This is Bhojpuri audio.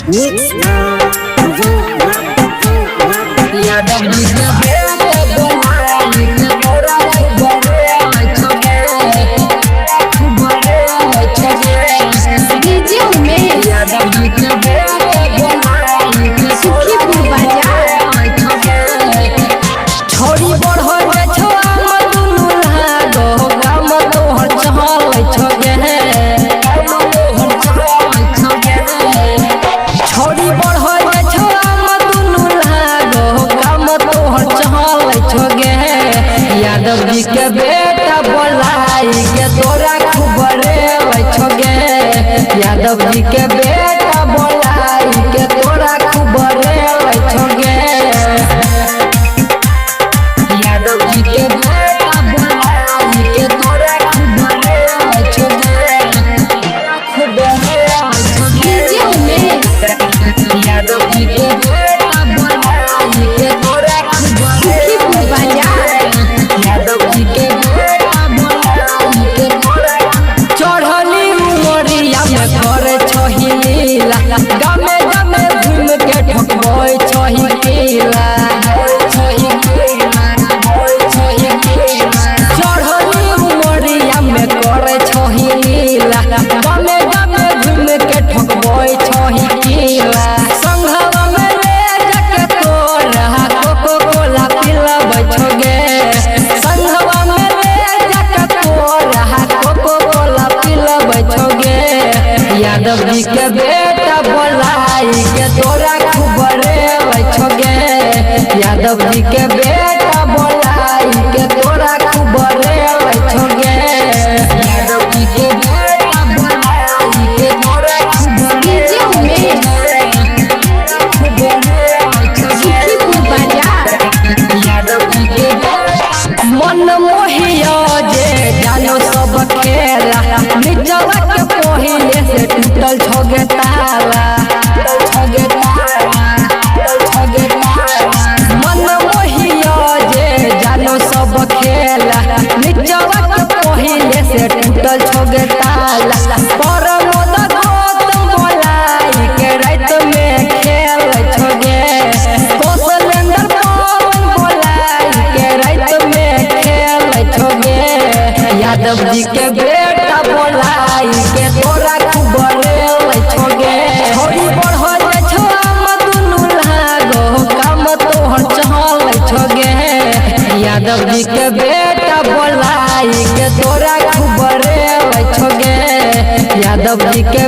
Mix यादव जी के बेटा बोलाई के तोरा खुबरे छोगे। यादव जी के बेटा बोलाई के तोरा खुबरे छोगे। यादव जी के बेटा बोलाई के तोरा खुबरे छोगे। यादव जी के बेटा बोलाई के तोरा खुबरे चढ़ली उमरिया में करे छही लीला। गमे गमे घूम के ठोकबई छही कीला। चढ़ली उमरिया में करे छही लीला। गमे गमे घूम के ठोकबई छही कीला। संघवा में ले जाके तोरा कोको कोला पिलाबै छोगे। संघवा में ले जाके तोरा कोको कोला पिलाबै छोगे। यादव जी के बेटा बोलाई के तोरा खुबरे छोगे। यादव जी के बेटा बोलाई के तोरा खुबरे छोगे। यादव जी के बेटा बोलाई के तोरा मन मोहिया जे जानो सब खेला। निजवा के पहिले से टूटल छोगे ताला। मन मोहिया जे जानो सब खेला। निजवा के पहिले से टूटल छोगे ताला। परमोद गौतम बोलाई के रात में खेल छोगे। कौशलेंद्र पवन बोलाई के रात में खेल छोगे। यादव जी के बेटा बोलाई के तोरा खुबरे छोगे। थोड़ी बढ़ छो दुनू लागो काम तोहर चहल छोगे। यादव जी के बेटा बोलाई के तोरा खुबरे छोगे। यादव जी के